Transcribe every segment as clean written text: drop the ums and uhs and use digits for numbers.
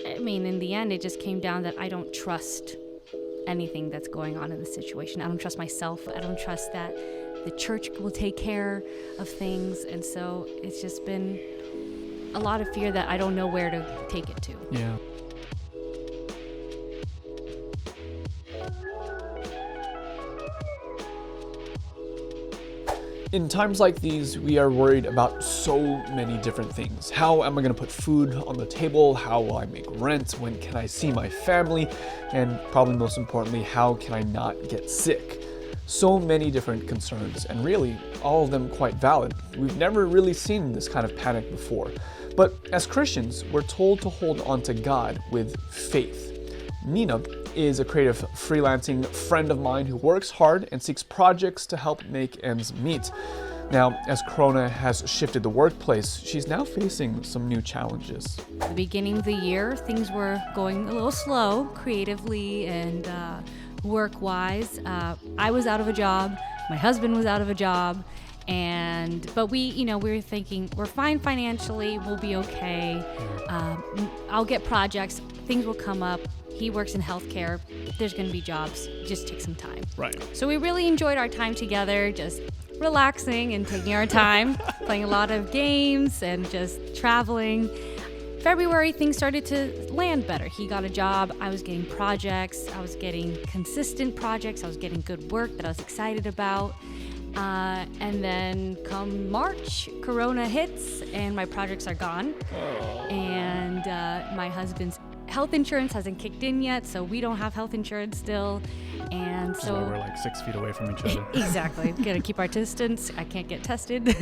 I mean, in the end, it just came down that I don't trust anything that's going on in the situation. I don't trust myself. I don't trust that the church will take care of things. And so it's just been a lot of fear that I don't know where to take it to. Yeah. In times like these, we are worried about so many different things. How am I going to put food on the table? How will I make rent? When can I see my family? And probably most importantly, how can I not get sick? So many different concerns, and really all of them quite valid. We've never really seen this kind of panic before. But as Christians, we're told to hold on to God with faith. Nina is a creative freelancing friend of mine who works hard and seeks projects to help make ends meet. Now, as Corona has shifted the workplace, she's now facing some new challenges. At the beginning of the year, things were going a little slow creatively and work-wise. I was out of a job, my husband was out of a job, but we were thinking we're fine financially, we'll be okay. I'll get projects, things will come up. He works in healthcare. There's going to be jobs. Just take some time. Right. So we really enjoyed our time together, just relaxing and taking our time, playing a lot of games and just traveling. February, things started to land better. He got a job. I was getting projects. I was getting consistent projects. I was getting good work that I was excited about. And then come March, Corona hits and my projects are gone. And my husband's health insurance hasn't kicked in yet, so we don't have health insurance still. And so we're like 6 feet away from each other. Exactly. Gotta keep our distance. I can't get tested.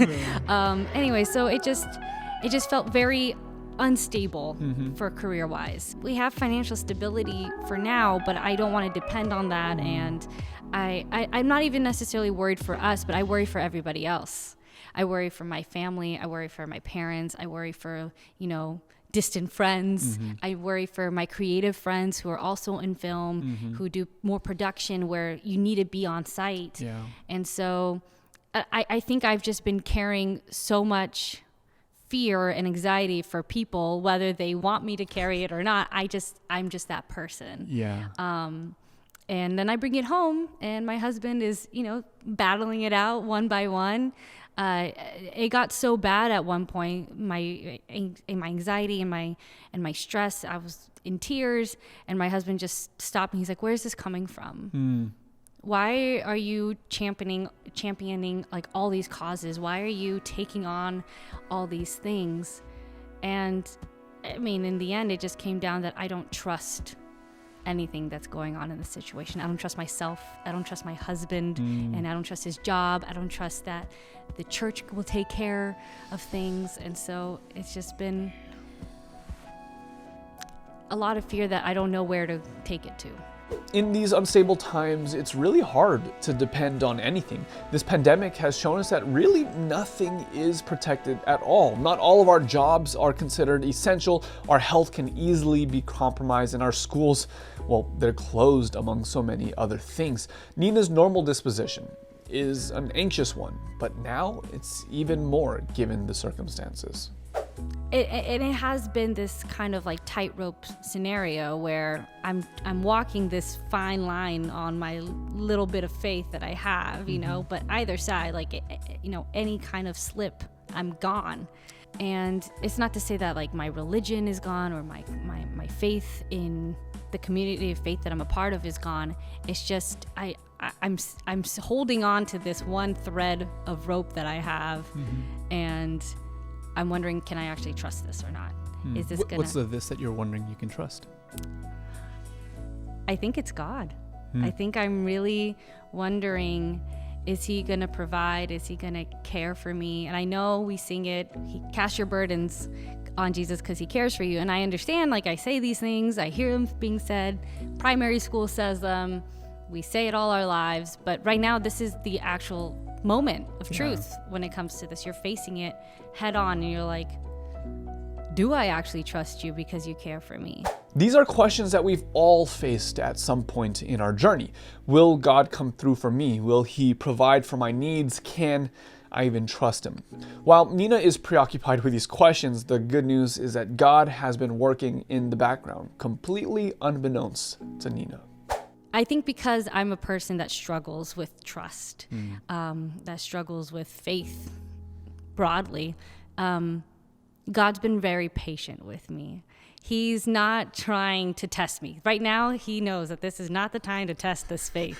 Anyway, so it just felt very unstable for career-wise. We have financial stability for now, but I don't want to depend on that. And I'm not even necessarily worried for us, but I worry for everybody else. I worry for my family. I worry for my parents. I worry for, distant friends. I worry for my creative friends who are also in film, who do more production where you need to be on site. Yeah. And so I think I've just been carrying so much fear and anxiety for people, whether they want me to carry it or not. I'm just that person. Yeah. And then I bring it home and my husband is, battling it out one by one. It got so bad at one point, my anxiety and my stress, I was in tears, and my husband just stopped me. He's like, "Where's this coming from? Why are you championing like all these causes? Why are you taking on all these things?" And I mean, in the end, it just came down that I don't trust anything that's going on in the situation. I don't trust myself. I don't trust my husband, and I don't trust his job. I don't trust that the church will take care of things. And so it's just been a lot of fear that I don't know where to take it to. In these unstable times, it's really hard to depend on anything. This pandemic has shown us that really nothing is protected at all. Not all of our jobs are considered essential. Our health can easily be compromised, and our schools, well, they're closed among so many other things. Nina's normal disposition is an anxious one, but now it's even more given the circumstances. It has been this kind of like tightrope scenario where I'm walking this fine line on my little bit of faith that I have, but either side, like, any kind of slip, I'm gone. And it's not to say that like my religion is gone or my faith in the community of faith that I'm a part of is gone. It's just I'm holding on to this one thread of rope that I have, and I'm wondering, can I actually trust this or not? Is this gonna... What's the this that you're wondering you can trust? I think it's God. I think I'm really wondering, is he gonna provide? Is he gonna care for me? And I know we sing it, cast your burdens on Jesus because he cares for you. And I understand, like, I say these things, I hear them being said, primary school says them, we say it all our lives, but right now this is the actual moment of truth when it comes to this. You're facing it head on and you're like, do I actually trust you because you care for me? These are questions that we've all faced at some point in our journey. Will God come through for me? Will he provide for my needs? Can I even trust him? While Nina is preoccupied with these questions, the good news is that God has been working in the background, completely unbeknownst to Nina. I think because I'm a person that struggles with trust, that struggles with faith broadly, God's been very patient with me. He's not trying to test me. Right now, he knows that this is not the time to test this faith.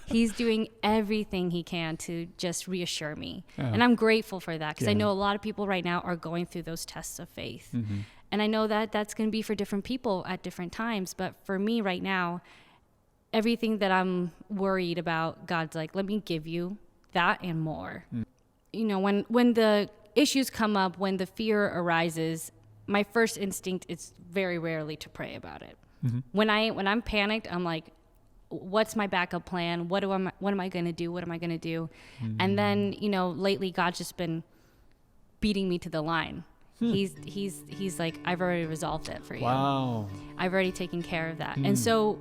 He's doing everything he can to just reassure me. And I'm grateful for that, because I know a lot of people right now are going through those tests of faith. And I know that that's going to be for different people at different times. But for me right now, everything that I'm worried about, God's like, let me give you that and more. You know, when the issues come up, when the fear arises, my first instinct is very rarely to pray about it. When I'm panicked, I'm like, what's my backup plan? What am I going to do? What am I going to do? And then, you know, lately God's just been beating me to the line. He's like, I've already resolved it for you. Wow. I've already taken care of that. And so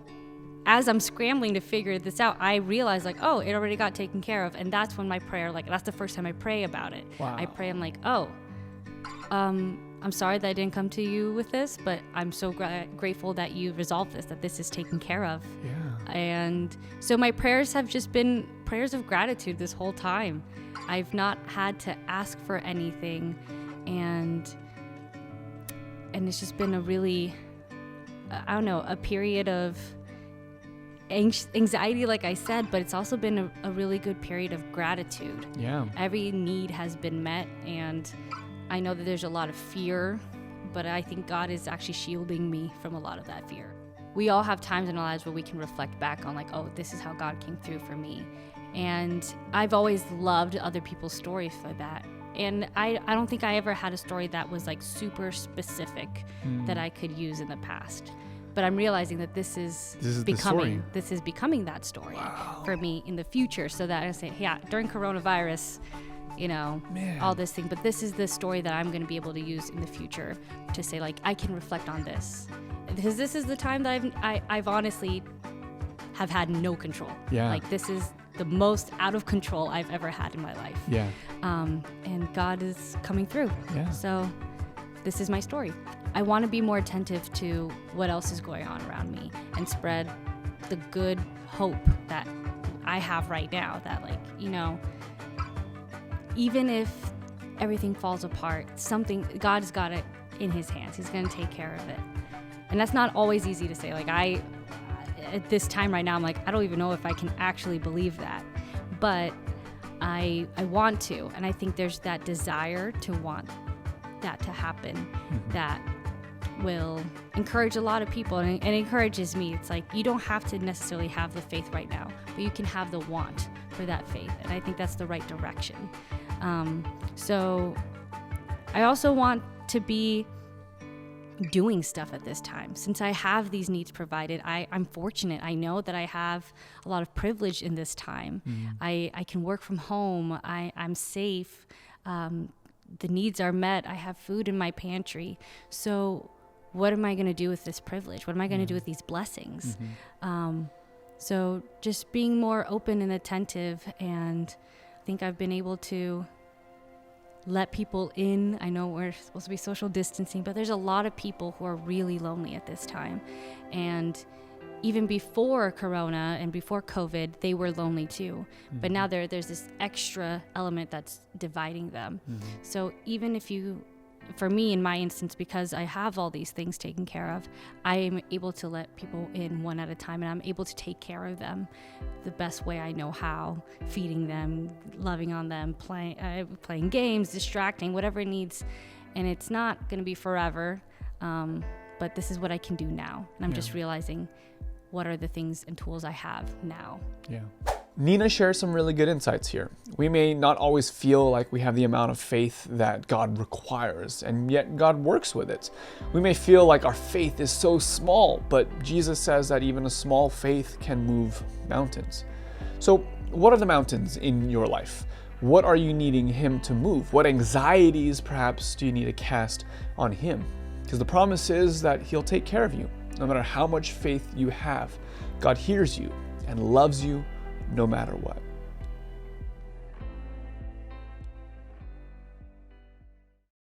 as I'm scrambling to figure this out, I realize like, oh, it already got taken care of. And that's when my prayer, like, that's the first time I pray about it. Wow. I pray, I'm like, oh, I'm sorry that I didn't come to you with this, but I'm so grateful that you resolved this, that this is taken care of. Yeah. And so my prayers have just been prayers of gratitude this whole time. I've not had to ask for anything. And it's just been a really, I don't know, a period of anxiety, like I said, but it's also been a really good period of gratitude. Yeah. Every need has been met, and I know that there's a lot of fear, but I think God is actually shielding me from a lot of that fear. We all have times in our lives where we can reflect back on like, oh, this is how God came through for me. And I've always loved other people's stories for that. And I don't think I ever had a story that was like super specific that I could use in the past. But I'm realizing that this is becoming that story for me in the future, so that I say, yeah, during coronavirus, you know, all this thing, but this is the story that I'm going to be able to use in the future to say, like, I can reflect on this, because this is the time that I've honestly have had no control. Yeah. Like, this is the most out of control I've ever had in my life. Yeah. And God is coming through. Yeah. So this is my story. I want to be more attentive to what else is going on around me and spread the good hope that I have right now, that, like, you know, even if everything falls apart, God's got it in his hands. He's going to take care of it. And that's not always easy to say. Like, at this time right now, I'm like, I don't even know if I can actually believe that. But I want to. And I think there's that desire to want that to happen that will encourage a lot of people, and it encourages me. It's like, you don't have to necessarily have the faith right now, but you can have the want for that faith, and I think that's the right direction. So I also want to be doing stuff at this time. Since I have these needs provided, I'm fortunate. I know that I have a lot of privilege in this time. I can work from home. I'm safe. The needs are met. I have food in my pantry. So what am I going to do with this privilege? What am I going to do with these blessings? So just being more open and attentive, and I think I've been able to let people in. I know we're supposed to be social distancing, but there's a lot of people who are really lonely at this time. And even before Corona and before COVID, they were lonely too. But now there's this extra element that's dividing them. So even if for me, in my instance, because I have all these things taken care of, I am able to let people in one at a time, and I'm able to take care of them the best way I know how, feeding them, loving on them, playing games, distracting, whatever it needs. And it's not going to be forever, but this is what I can do now. And I'm just realizing what are the things and tools I have now. Yeah. Nina shares some really good insights here. We may not always feel like we have the amount of faith that God requires, and yet God works with it. We may feel like our faith is so small, but Jesus says that even a small faith can move mountains. So what are the mountains in your life? What are you needing him to move? What anxieties perhaps do you need to cast on him? Because the promise is that he'll take care of you. No matter how much faith you have, God hears you and loves you no matter what.